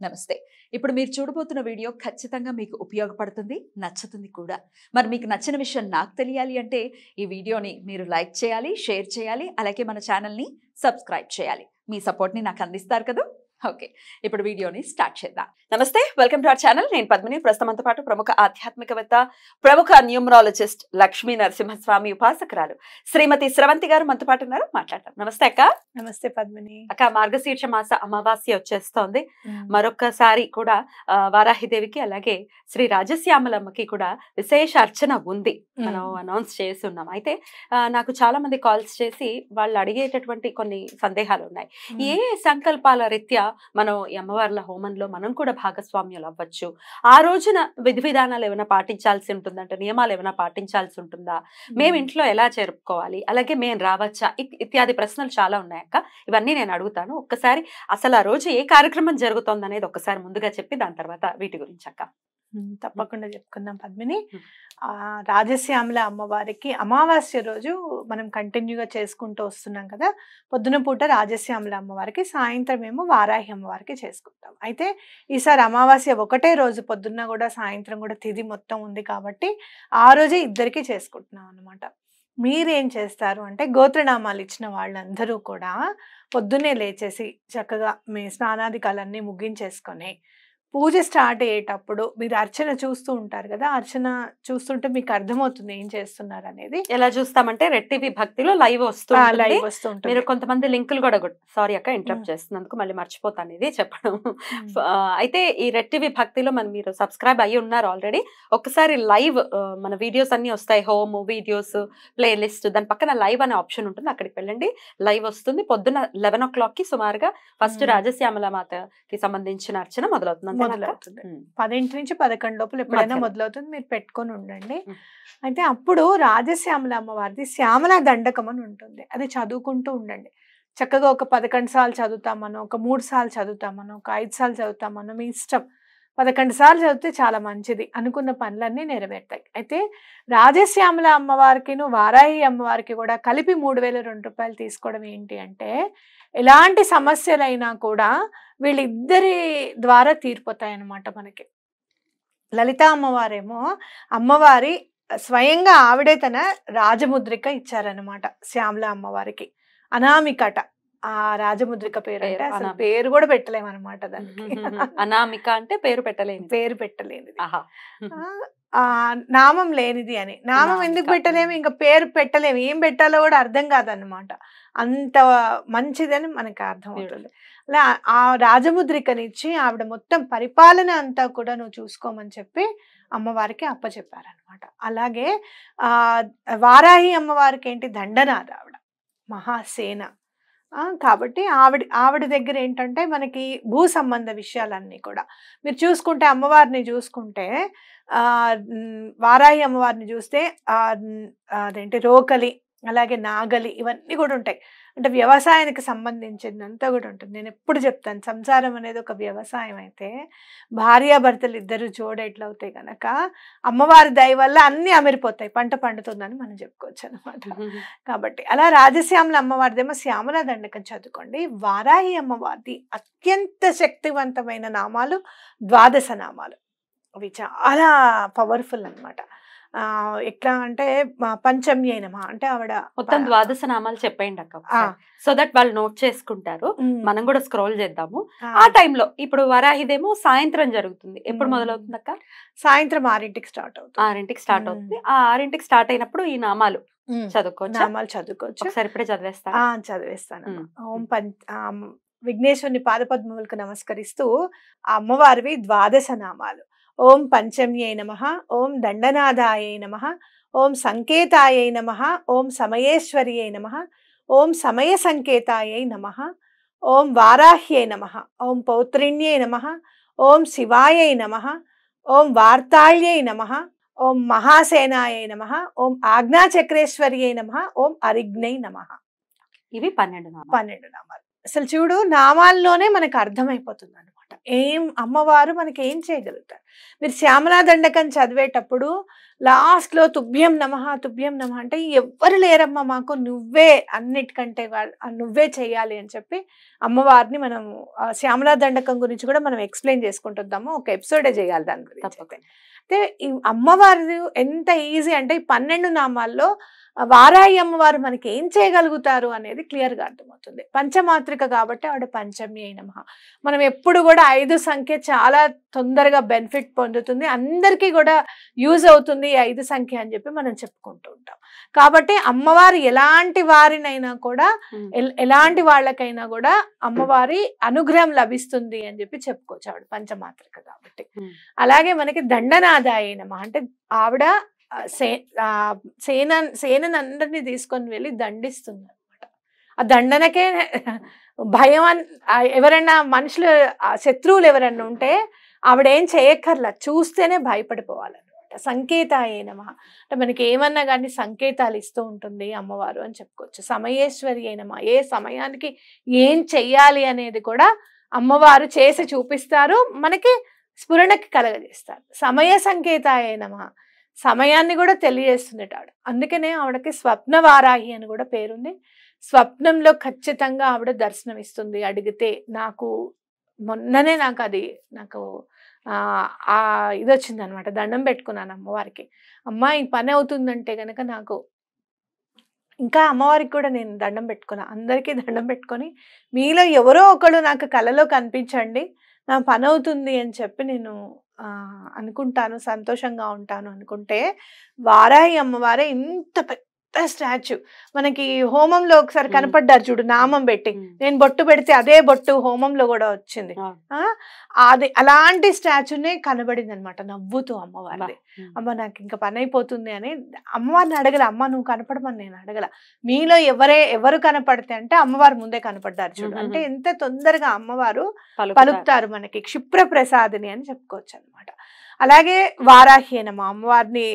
నమస్తే. ఇప్పుడు మీరు చూడబోతున్న వీడియో ఖచ్చితంగా మీకు ఉపయోగపడుతుంది, నచ్చుతుంది కూడా. మరి మీకు నచ్చిన విషయం నాకు తెలియాలి అంటే ఈ వీడియోని మీరు లైక్ చేయాలి, షేర్ చేయాలి, అలాగే మన ఛానల్‌ని సబ్స్క్రైబ్ చేయాలి. మీ సపోర్ట్‌ని నాకు అందిస్తారు కదా! ఓకే. ఇప్పుడు వీడియోని స్టార్ట్ చేద్దాం. నమస్తే, వెల్కమ్ టు అవర్ ఛానల్. నేను పద్మిని. ప్రస్తుతంతో పాటు ప్రముఖ ఆధ్యాత్మికవేత్త, ప్రముఖ న్యూమరాలజిస్ట్ లక్ష్మీ నరసింహస్వామి ఉపాసకురాలు శ్రీమతి స్రవంతి గారు మనతో పాటు ఉన్నారు. మాట్లాడతాం. నమస్తే అక్క. నమస్తే పద్మిని అక్క, మార్గశీర్ష మాస అమావాస్య వచ్చేస్తోంది. మరొక్కసారి కూడా వారాహిదేవికి అలాగే శ్రీ రాజశ్యామలమ్మకి కూడా విశేష అర్చన ఉంది. మనం అనౌన్స్ చేసి ఉన్నాం. అయితే నాకు చాలా మంది కాల్స్ చేసి వాళ్ళు అడిగేటటువంటి కొన్ని సందేహాలు ఉన్నాయి. ఏ సంకల్పాల రీత్యా మనం ఈ అమ్మవార్ల హోమంలో మనం కూడా భాగస్వామ్యాలు అవ్వచ్చు? ఆ రోజున విధి విధానాలు ఏమైనా పాటించాల్సి ఉంటుందంటే, నియమాలు ఏమైనా పాటించాల్సి ఉంటుందా? మేము ఇంట్లో ఎలా జరుపుకోవాలి, అలాగే మేము రావచ్చా, ఇత్యాది ప్రశ్నలు చాలా ఉన్నాయి అక్క. ఇవన్నీ నేను అడుగుతాను. ఒక్కసారి అసలు ఆ రోజు ఏ కార్యక్రమం జరుగుతోంది అనేది ఒక్కసారి ముందుగా చెప్పి దాని తర్వాత వీటి గురించి అక్క. తప్పకుండా చెప్పుకుందాం పద్మిని. రాజశ్యామల అమ్మవారికి అమావాస్య రోజు మనం కంటిన్యూగా చేసుకుంటూ వస్తున్నాం కదా. పొద్దున పూట రాజశ్యామల అమ్మవారికి, సాయంత్రం ఏమో వారాహి అమ్మవారికి చేసుకుంటాం. అయితే ఈసారి అమావాస్య ఒకటే రోజు పొద్దున్న కూడా సాయంత్రం కూడా తిథి మొత్తం ఉంది కాబట్టి ఆ రోజే ఇద్దరికి చేసుకుంటున్నాం అన్నమాట. మీరేం చేస్తారు అంటే, గోత్రనామాలు ఇచ్చిన వాళ్ళందరూ కూడా పొద్దున్నే లేచేసి చక్కగా మీ స్నానాధికాలన్నీ ముగించేసుకొని పూజ స్టార్ట్ అయ్యేటప్పుడు మీరు అర్చన చూస్తూ ఉంటారు కదా. అర్చన చూస్తుంటే మీకు అర్థమవుతుంది ఏం చేస్తున్నారు అనేది. ఎలా చూస్తామంటే, రెడ్ టీవీ భక్తిలో లైవ్ వస్తుంది. మీరు కొంతమంది లింకులు కూడా, సారీ అక్క ఇంటరప్ట్ చేస్తున్నందుకు, మళ్ళీ మర్చిపోతాను ఇది చెప్పడం. అయితే ఈ రెడ్ టీవీ భక్తిలో మీరు సబ్స్క్రైబ్ అయ్యి ఉన్నారు ఆల్రెడీ. ఒకసారి లైవ్ మన వీడియోస్ అన్ని వస్తాయి, హోమ్ వీడియోస్, ప్లే లిస్ట్, దాని పక్కన లైవ్ అనే ఆప్షన్ ఉంటుంది. అక్కడికి వెళ్ళండి, లైవ్ వస్తుంది. పొద్దున్న 11 o'clock సుమారుగా ఫస్ట్ రాజశ్యామల మాతకి సంబంధించిన అర్చన మొదలవుతుంది. 10 నుంచి 11 లోపల ఎప్పుడైనా మొదలవుతుంది. మీరు పెట్టుకొని ఉండండి. అయితే అప్పుడు రాజశ్యామల అమ్మవారిది శ్యామల దండకం అని ఉంటుంది. అది చదువుకుంటూ ఉండండి. చక్కగా ఒక 11 సార్లు చదువుతామనో, ఒక 3 సార్లు చదువుతామనో, ఒక 5 సార్లు చదువుతామనో మీ ఇష్టం. 11 సార్లు చదివితే చాలా మంచిది. అనుకున్న పనులన్నీ నెరవేరుతాయి. అయితే రాజశ్యామల అమ్మవారికి వారాహి అమ్మవారికి కూడా కలిపి 3002 రూపాయలు తీసుకోవడం ఏంటి అంటే, ఎలాంటి సమస్యలైనా కూడా వీళ్ళిద్దరి ద్వారా తీరిపోతాయి అన్నమాట మనకి. లలిత అమ్మవారేమో అమ్మవారి స్వయంగా ఆవిడే తన రాజముద్రిక ఇచ్చారనమాట శ్యామల అమ్మవారికి. అనామికట ఆ రాజముద్రిక పేరు. అంటే అసలు పేరు కూడా పెట్టలేమన్నమాట దానికి. అనామిక అంటే పేరు పెట్టలేనిది. నామం లేనిది అని. నామం ఎందుకు పెట్టలేము, ఇంకా పేరు పెట్టలేము, ఏం పెట్టాలో కూడా అర్థం కాదన్నమాట. అంత మంచిదని మనకు అర్థం అవుతుంది. అలా ఆ రాజముద్రికనిచ్చి ఆవిడ మొత్తం పరిపాలన అంతా కూడా నువ్వు చూసుకోమని చెప్పి అమ్మవారికి అప్పచెప్పారనమాట. అలాగే వారాహి అమ్మవారికి ఏంటి, దండనాథ ఆవిడ మహాసేన. కాబట్టి ఆవిడ దగ్గర ఏంటంటే మనకి భూ సంబంధ విషయాలన్నీ కూడా మీరు చూసుకుంటే, అమ్మవారిని చూసుకుంటే, వారాహి అమ్మవారిని చూస్తే అదేంటి రోకలి, అలాగే నాగలి, ఇవన్నీ కూడా ఉంటాయి. అంటే వ్యవసాయానికి సంబంధించిందంతా కూడా ఉంటుంది. నేను ఎప్పుడు చెప్తాను, సంసారం అనేది ఒక వ్యవసాయం అయితే భార్యాభర్తలు ఇద్దరు జోడు ఎట్లవుతాయి కనుక అమ్మవారి దయ వల్ల అన్ని అమిరిపోతాయి, పంట పండుతుందని మనం చెప్పుకోవచ్చు అనమాట. కాబట్టి అలా రాజశ్యామల అమ్మవారిదేమో శ్యామల దండకం చదువుకోండి. వారాహి అమ్మవారిది అత్యంత శక్తివంతమైన నామాలు 12 నామాలు. అవి చాలా పవర్ఫుల్ అనమాట. ఎట్లా అంటే పంచమ్యై నమః అంటే ఆవిడ మొత్తం 12 నామాలు చెప్పేయండి అక్క, సో దట్ వాళ్ళు నోట్ చేసుకుంటారు. మనం కూడా స్క్రోల్ చేద్దాము. ఆ టైంలో ఇప్పుడు వరాహిదేమో సాయంత్రం జరుగుతుంది. ఎప్పుడు మొదలవుతుంది అక్క? సాయంత్రం 6ంటికి స్టార్ట్ అవుతుంది. 6ంటికి స్టార్ట్ అవుతుంది. ఆ 6ంటికి స్టార్ట్ అయినప్పుడు ఈ నామాలు చదువుకోవచ్చు. ఒకసారి ఇప్పుడే చదివేస్తాను. ఓం విఘ్నేశ్వరుని పాదపద్మములకు నమస్కరిస్తూ ఆ అమ్మవారివి 12 నామాలు. ఓం పంచమ్యై నమః, ఓం దండనాథాయై నమః, ఓం సంకేతాయై నమః, ఓం సమయేశ్వర్యై నమః, ఓం సమయ సంకేతాయై నమః, ఓం వారాహ్యై నమః, ఓం పౌత్రిణ్యై నమః, ఓం శివాయై నమః, ఓం వార్తాళ్యై నమః, ఓం మహాసేనాయై నమః, ఓం ఆజ్ఞాచక్రేశ్వర్యై నమః, ఓం అరిగ్నై నమః. ఇవి 12 నామాలు. అసలు చూడు, నామాల్లోనే మనకు అర్థమైపోతుంది అనమాట. అమ్మవారు మనకి ఏం చేయగలుగుతారు. మీరు శ్యామలా దండకం చదివేటప్పుడు లాస్ట్ లో తుభ్యం నమః అంటే ఎవ్వరు లేరమ్మా మాకు, నువ్వే అన్నిటికంటే నువ్వే చెయ్యాలి అని చెప్పి అమ్మవారిని మనం శ్యామలా దండకం గురించి కూడా మనం ఎక్స్ప్లెయిన్ చేసుకుంటుందాము, ఒక ఎపిసోడే చేయాలి దాని గురించి. అయితే ఈ అమ్మవారు ఎంత ఈజీ అంటే ఈ 12 నామాల్లో వారాహి అమ్మవారు మనకి ఏం చేయగలుగుతారు అనేది క్లియర్ గా అర్థమవుతుంది. పంచమాత్రిక కాబట్టి ఆవిడ పంచమి అయిన మహా. మనం ఎప్పుడు కూడా 5 సంఖ్య చాలా తొందరగా బెనిఫిట్ పొందుతుంది, అందరికీ కూడా యూజ్ అవుతుంది 5 సంఖ్య అని చెప్పి మనం చెప్పుకుంటూ ఉంటాం. కాబట్టి అమ్మవారు ఎలాంటి వారినైనా కూడా ఎలాంటి వాళ్ళకైనా కూడా అమ్మవారి అనుగ్రహం లభిస్తుంది అని చెప్పి చెప్పుకోవచ్చు ఆవిడ పంచమాత్రిక కాబట్టి. అలాగే మనకి దండనాదాయ నమః అంటే ఆవిడ సేనందరినీ తీసుకొని వెళ్ళి దండిస్తుంది అనమాట. ఆ దండనకే భయం ఎవరైనా మనుషులు శత్రువులు ఎవరైనా ఉంటే ఆవిడ ఏం చేయక్కర్లా, చూస్తేనే భయపడిపోవాలన్నమాట. సంకేతాయ నమః అంటే మనకి ఏమన్నా కానీ సంకేతాలు ఇస్తూ ఉంటుంది అమ్మవారు అని చెప్పుకోవచ్చు. సమయేశ్వరి అయినమా, ఏ సమయానికి ఏం చెయ్యాలి అనేది కూడా అమ్మవారు చేసి చూపిస్తారు, మనకి స్ఫురణకి కలగజేస్తారు. సమయ సంకేతాయ నమః సమయాన్ని కూడా తెలియజేస్తుంది ఆవిడ. అందుకనే ఆవిడకి స్వప్న వారాహి అని కూడా పేరుంది. స్వప్నంలో ఖచ్చితంగా ఆవిడ దర్శనం ఇస్తుంది. అడిగితే మొన్ననే నాకు ఇది వచ్చింది అనమాట. దండం పెట్టుకున్నాను అమ్మవారికి, అమ్మ ఈ పని అవుతుందంటే గనక నాకు ఇంకా అమ్మవారికి కూడా నేను దండం పెట్టుకున్నా, అందరికీ దండం పెట్టుకొని మీలో ఎవరో ఒకళ్ళు నాకు కలలో కనిపించండి, నా పని అవుతుంది అని చెప్పి నేను అనుకుంటాను, సంతోషంగా ఉంటాను అనుకుంటే వారాహి అమ్మవారే ఇంత పెద్ద స్టాచ్యూ మనకి హోమంలో ఒకసారి కనపడ్డారు చూడు, నామం పెట్టి నేను బొట్టు పెడితే అదే బొట్టు హోమంలో కూడా వచ్చింది. అది అలాంటి స్టాచ్యూనే కనబడింది అనమాట, నవ్వుతూ అమ్మవారిది. అమ్మ నాకు ఇంకా పని అయిపోతుంది అని అమ్మవారిని అడగల, అమ్మ నువ్వు కనపడమని నేను అడగల, మీలో ఎవరు కనపడితే అంటే అమ్మవారు ముందే కనపడ్డారు చూడు. అంటే ఎంత తొందరగా అమ్మవారు పలుకుతారు మనకి, క్షిప్ర ప్రసాదిని అని చెప్పుకోవచ్చు అనమాట. అలాగే వారాహి నమః అమ్మవారిని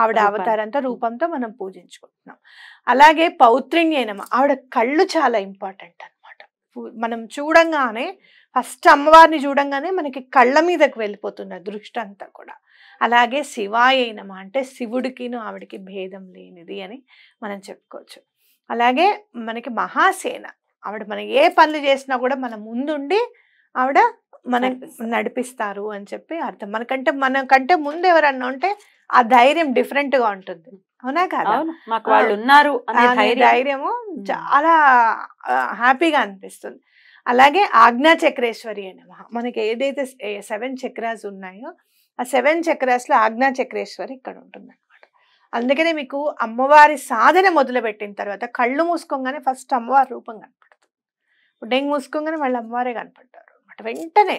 ఆవిడ అవతారంతో రూపంతో మనం పూజించుకుంటున్నాం. అలాగే పౌత్రిణ్యే నమః ఆవిడ కళ్ళు చాలా ఇంపార్టెంట్ అనమాట. మనం చూడంగానే ఫస్ట్ అమ్మవారిని చూడంగానే మనకి కళ్ళ మీదకి వెళ్ళిపోతుంది దృష్టి అంతా కూడా. అలాగే శివాయ నమః అంటే శివుడికిను ఆవిడకి భేదం లేనిది అని మనం చెప్పుకోవచ్చు. అలాగే మనకి మహాసేన, ఆవిడ మనం ఏ పనులు చేసినా కూడా మన ముందుండి ఆవిడ మనం నడిపిస్తారు అని చెప్పి అర్థం. మనకంటే ముందు ఎవరన్నా ఉంటే ఆ ధైర్యం డిఫరెంట్ గా ఉంటుంది, అవునా కదా? వాళ్ళు ఉన్నారు అనే ధైర్యము చాలా హ్యాపీగా అనిపిస్తుంది. అలాగే ఆజ్ఞా చక్రేశ్వరి నమః మనకి ఏదైతే 7 చక్రాస్ ఉన్నాయో ఆ 7 చక్రాస్ లో ఆజ్ఞా చక్రేశ్వరి ఇక్కడ ఉంటుంది అనమాట. అందుకనే మీకు అమ్మవారి సాధన మొదలు పెట్టిన తర్వాత కళ్ళు మూసుకోగానే ఫస్ట్ అమ్మవారి రూపం కనపడుతుంది, డెంగ్ మూసుకోగానే వాళ్ళు అమ్మవారే కనపడ్డారు వెంటనే.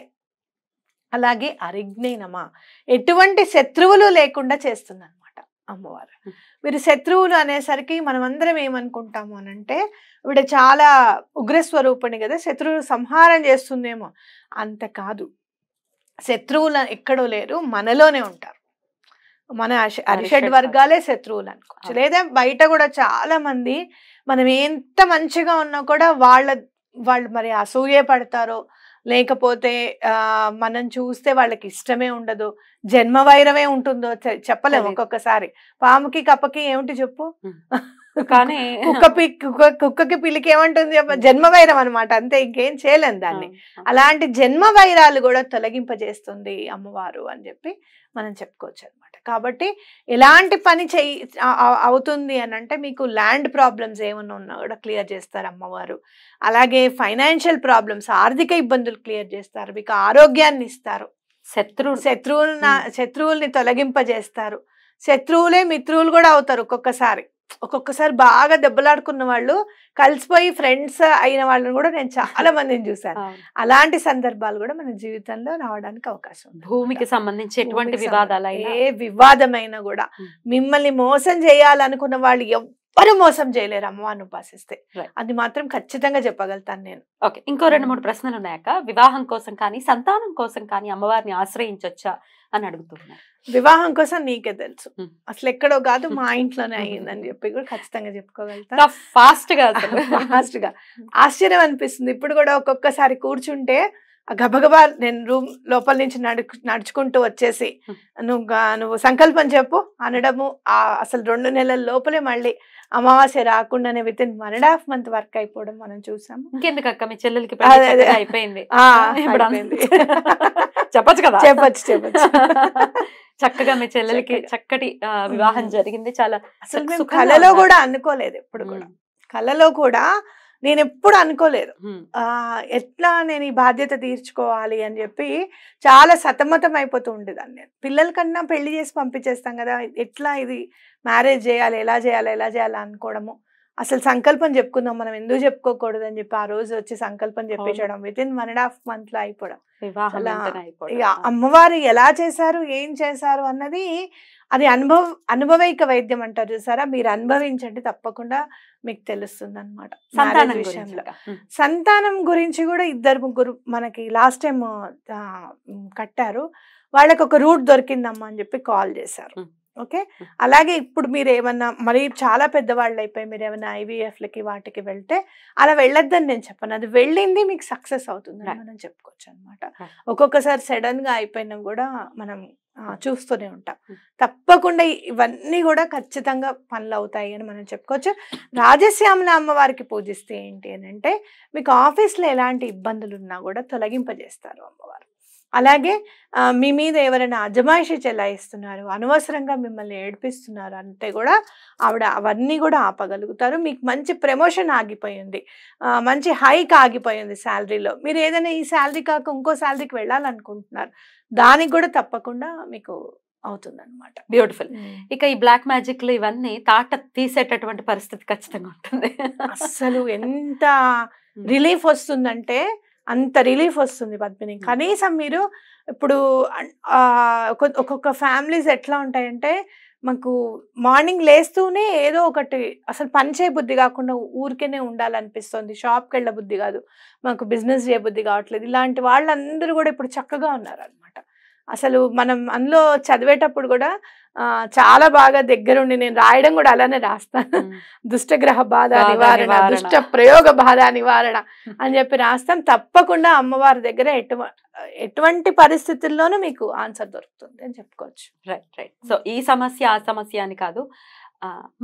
అలాగే అరిజ్ఞే నమః ఎటువంటి శత్రువులు లేకుండా చేస్తుంది అనమాట అమ్మవారు. మీరు శత్రువులు అనేసరికి మనం అందరం ఏమనుకుంటాము అనంటే ఇవిడ చాలా ఉగ్రస్వరూపిణి కదా, శత్రువులు సంహారం చేస్తుందేమో. అంత కాదు, శత్రువులు ఎక్కడో లేరు, మనలోనే ఉంటారు. మన అరిషడ్ వర్గాలే శత్రువులు అనుకోవచ్చు. లేదా బయట కూడా చాలా మంది మనం ఎంత మంచిగా ఉన్నా కూడా వాళ్ళు మరి అసూయ పడతారో, లేకపోతే మనం చూస్తే వాళ్ళకి ఇష్టమే ఉండదు, జన్మ వైరమే ఉంటుందో చెప్పలేము. ఒక్కొక్కసారి పాముకి కప్పకి ఏమిటి చెప్పు, కానీ కుక్కకి పిల్లికి ఏమంటుంది జన్మ వైరం అనమాట, అంతే, ఇంకేం చేయలేం దాన్ని. అలాంటి జన్మ వైరాలు కూడా తొలగింపజేస్తుంది అమ్మవారు అని చెప్పి మనం చెప్పుకోవచ్చు అనమాట. కాబట్టి ఎలాంటి పని అవుతుంది అని అంటే మీకు ల్యాండ్ ప్రాబ్లమ్స్ ఏమన్నా ఉన్నా కూడా క్లియర్ చేస్తారు అమ్మవారు. అలాగే ఫైనాన్షియల్ ప్రాబ్లమ్స్, ఆర్థిక ఇబ్బందులు క్లియర్ చేస్తారు, మీకు ఆరోగ్యాన్ని ఇస్తారు, శత్రువుల్ని తొలగింపజేస్తారు, శత్రువులే మిత్రువులు కూడా అవుతారు ఒక్కొక్కసారి బాగా దెబ్బలాడుకున్న వాళ్ళు కలిసిపోయి ఫ్రెండ్స్ అయిన వాళ్ళని కూడా నేను చాలా మందిని చూసాను. అలాంటి సందర్భాలు కూడా మన జీవితంలో రావడానికి అవకాశం ఉంది. భూమికి సంబంధించి ఎటువంటి వివాదాలు, ఏ వివాదమైనా కూడా మిమ్మల్ని మోసం చేయాలనుకున్న వాళ్ళు ఎవ్వరు మోసం చేయలేరు అమ్మవారిని ఉపాసిస్తే, అది మాత్రం ఖచ్చితంగా చెప్పగలుగుతాను నేను. ఓకే, ఇంకో 2-3 ప్రశ్నలు ఉన్నాయక. వివాహం కోసం కానీ సంతానం కోసం కానీ అమ్మవారిని ఆశ్రయించొచ్చా అని అడుగుతున్నారు. వివాహం కోసం నీకే తెలుసు, అసలు ఎక్కడో కాదు మా ఇంట్లోనే అయ్యిందని చెప్పి కూడా ఖచ్చితంగా చెప్పుకోగలుగుతా. ఫాస్ట్ గా ఆశ్చర్యం అనిపిస్తుంది. ఇప్పుడు కూడా ఒక్కొక్కసారి కూర్చుంటే గబగబా నేను రూమ్ లోపల నుంచి నడుచుకుంటూ వచ్చేసి నువ్వు సంకల్పం చెప్పు అనడము, అసలు 2 నెలల లోపలే మళ్ళీ అమావాస్య రాకుండానే వితిన్ 1.5 month వర్క్ అయిపోవడం మనం చూసాము. ఇంకెందుకు అక్క, మీ చెల్లెలకి అయిపోయింది చెప్పచ్చు కదా. చెప్పచ్చు చక్కగా మీ చెల్లెలకి చక్కటి వివాహం జరిగింది. చాలా అసలు మేము కళలో కూడా అనుకోలేదు, ఎప్పుడు కూడా కళలో కూడా నేను ఎప్పుడు అనుకోలేదు ఎట్లా నేను ఈ బాధ్యత తీర్చుకోవాలి అని చెప్పి చాలా సతమతం అయిపోతూ ఉండేదాన్ని. నేను పిల్లల కన్నా పెళ్లి చేసి పంపించేస్తాం కదా, ఎట్లా ఇది మ్యారేజ్ చేయాలి, ఎలా చేయాలి అనుకోవడము. అసలు సంకల్పం చెప్పుకుందాం, మనం ఎందుకు చెప్పుకోకూడదు అని చెప్పి ఆ రోజు వచ్చి సంకల్పం చెప్పించడం వితిన్ 1.5 month లో అయిపోవడం. ఇక అమ్మవారు ఎలా చేశారు, ఏం చేశారు అన్నది అది అనుభవైక వైద్యం అంటారు చూసారా, మీరు అనుభవించండి, తప్పకుండా మీకు తెలుస్తుంది అనమాట. విషయంలో సంతానం గురించి కూడా 2-3 మనకి లాస్ట్ టైం కట్టారు, వాళ్ళకి ఒక రూట్ దొరికిందమ్మా అని చెప్పి కాల్ చేశారు. ఓకే, అలాగే ఇప్పుడు మీరు ఏమన్నా మరి చాలా పెద్దవాళ్ళు అయిపోయి మీరు ఏమైనా IVF-లకి వాటికి వెళ్తే అలా వెళ్ళొద్దని నేను చెప్పను, అది వెళ్ళింది మీకు సక్సెస్ అవుతుందని మనం చెప్పుకోవచ్చు అనమాట. ఒక్కొక్కసారి సడన్ గా అయిపోయినా కూడా మనం చూస్తూనే ఉంటాం. తప్పకుండా ఇవన్నీ కూడా ఖచ్చితంగా పనులు అవుతాయి అని మనం చెప్పుకోవచ్చు. రాజశ్యామల అమ్మవారికి పూజిస్తే ఏంటి అని అంటే మీకు ఆఫీస్లో ఎలాంటి ఇబ్బందులు ఉన్నా కూడా తొలగింపజేస్తారు అమ్మవారు. అలాగే మీ మీద ఎవరైనా అజమాయిషి చెలాయిస్తున్నారు, అనవసరంగా మిమ్మల్ని ఏడిపిస్తున్నారు అంటే కూడా ఆవిడ అవన్నీ కూడా ఆపగలుగుతారు. మీకు మంచి ప్రమోషన్ ఆగిపోయింది, మంచి హైక్ ఆగిపోయింది శాలరీలో, మీరు ఏదైనా ఈ శాలరీ కాక ఇంకో శాలరీకి వెళ్ళాలనుకుంటున్నారు, దానికి కూడా తప్పకుండా మీకు అవుతుంది అనమాట. బ్యూటిఫుల్. ఇక ఈ బ్లాక్ మ్యాజిక్లు ఇవన్నీ తాట తీసేటటువంటి పరిస్థితి ఖచ్చితంగా ఉంటుంది. అసలు ఎంత రిలీఫ్ వస్తుందంటే అంత రిలీఫ్ వస్తుంది పద్మిని. కనీసం మీరు ఇప్పుడు ఒక్కొక్క ఫ్యామిలీస్ ఎట్లా ఉంటాయంటే మాకు మార్నింగ్ లేస్తూనే ఏదో ఒకటి అసలు పని చేయ బుద్ధి కాకుండా ఊరికేనే ఉండాలనిపిస్తుంది, షాప్కి వెళ్ళ బుద్ధి కాదు, మాకు బిజినెస్ చేయ బుద్ధి కావట్లేదు, ఇలాంటి వాళ్ళందరూ కూడా ఇప్పుడు చక్కగా ఉన్నారు అనమాట. అసలు మనం అందులో చదివేటప్పుడు కూడా చాలా బాగా దగ్గరుండి నేను రాయడం కూడా అలానే రాస్తాను, దుష్టగ్రహ బాధ నివారణ, దుష్ట ప్రయోగ బాధ నివారణ అని చెప్పి రాస్తాం. తప్పకుండా అమ్మవారి దగ్గర ఎటువంటి పరిస్థితుల్లోనూ మీకు ఆన్సర్ దొరుకుతుంది అని చెప్పుకోవచ్చు. రైట్. సో ఈ సమస్య ఆ సమస్య అని కాదు,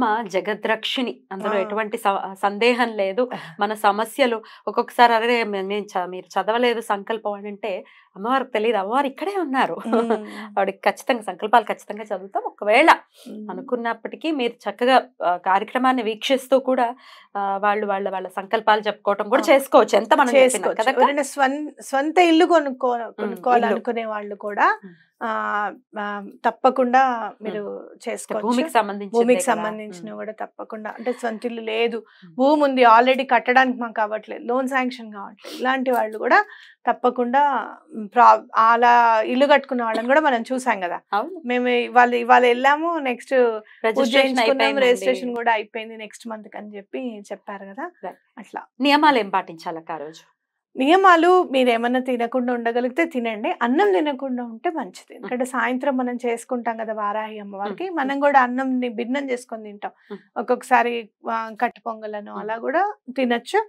మా జగద్రక్షిణి, అందులో ఎటువంటి సందేహం లేదు. మన సమస్యలు ఒక్కొక్కసారి అరే మీరు చదవలేదు సంకల్పం అని అంటే అమ్మవారికి తెలియదు, అమ్మవారు ఇక్కడే ఉన్నారు, వాడికి ఖచ్చితంగా సంకల్పాలు ఖచ్చితంగా చదువుతాం. ఒకవేళ అనుకున్నప్పటికీ మీరు చక్కగా కార్యక్రమాన్ని వీక్షిస్తూ కూడా వాళ్ళ సంకల్పాలు చెప్పుకోవటం కూడా చేసుకోవచ్చు, ఎంత మనం చేసుకోవచ్చు. స్వంత ఇల్లు కొనుక్కోవాలనుకునే వాళ్ళు కూడా తప్పకుండా మీరు చేసుకోవచ్చు. భూమికి సంబంధించిన కూడా తప్పకుండా, అంటే సొంత ఇల్లు లేదు, భూమి ఉంది ఆల్రెడీ కట్టడానికి మాకు కావట్లేదు, లోన్ శాంక్షన్ కావట్లేదు, ఇలాంటి వాళ్ళు కూడా తప్పకుండా అలా ఇల్లు కట్టుకున్న వాళ్ళని కూడా మనం చూసాం కదా. మేము ఇవాళ వెళ్ళాము, నెక్స్ట్ రిజిస్ట్రేషన్ కూడా అయిపోయింది నెక్స్ట్ మంత్ అని చెప్పి చెప్పారు కదా. అట్లా నియమాలు ఏం పాటించాలక్క ఆ రోజు? నియమాలు మీరు ఏమన్నా తినకుండా ఉండగలిగితే తినండి, అన్నం తినకుండా ఉంటే మంచిది. ఎందుకంటే సాయంత్రం మనం చేసుకుంటాం కదా వారాహి అమ్మవారికి, మనం కూడా అన్నంని భిన్నం చేసుకొని తింటాం, ఒక్కొక్కసారి కట్టు పొంగలను అలా కూడా తినచ్చు.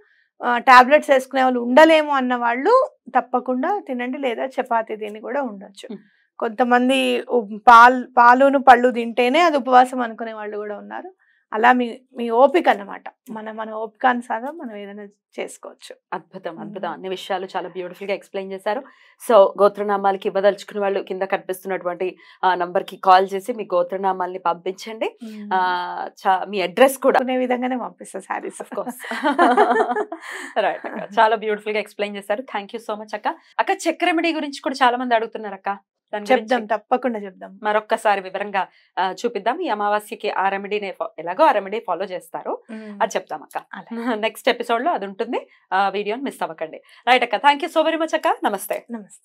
టాబ్లెట్స్ వేసుకునే వాళ్ళు ఉండలేము అన్న వాళ్ళు తప్పకుండా తినండి, లేదా చపాతీ తిని కూడా ఉండొచ్చు. కొంతమంది పాలును పళ్ళు తింటేనే అది ఉపవాసం అనుకునే వాళ్ళు కూడా ఉన్నారు. అలా మీ ఓపిక అన్నమాట, మన ఓపిక అనుసారం మనం ఏదైనా చేసుకోవచ్చు. అద్భుతం. అన్ని విషయాలు చాలా బ్యూటిఫుల్ గా ఎక్స్ప్లెయిన్ చేశారు. సో గోత్రనామాలకి ఇవ్వదలుచుకున్న వాళ్ళు కింద కనిపిస్తున్నటువంటి నంబర్ కి కాల్ చేసి మీ గోత్రనామాల్ని పంపించండి. మీ అడ్రస్ కూడా విధంగానే పంపిస్తా సారీస్ ఆఫ్ కోర్స్. రైట్ అక్క, చాలా బ్యూటిఫుల్ గా ఎక్స్ప్లెయిన్ చేశారు. థ్యాంక్ యూ సో మచ్ అక్క. అక్క చెక్ రెమెడీ గురించి కూడా చాలా మంది అడుగుతున్నారు అక్క, చెప్దాం, తప్పకుండా చెప్దాం. మరొక్కసారి వివరంగా చూపిద్దాం. ఈ అమావాస్యకి ఆ రెమెడీనే ఎలాగో ఆ రెమెడీ ఫాలో చేస్తారు, అది చెప్తాం అక్క. నెక్స్ట్ ఎపిసోడ్ లో అది ఉంటుంది, వీడియోని మిస్ అవ్వకండి. రైట్ అక్క, thank you so very much అక్క. నమస్తే.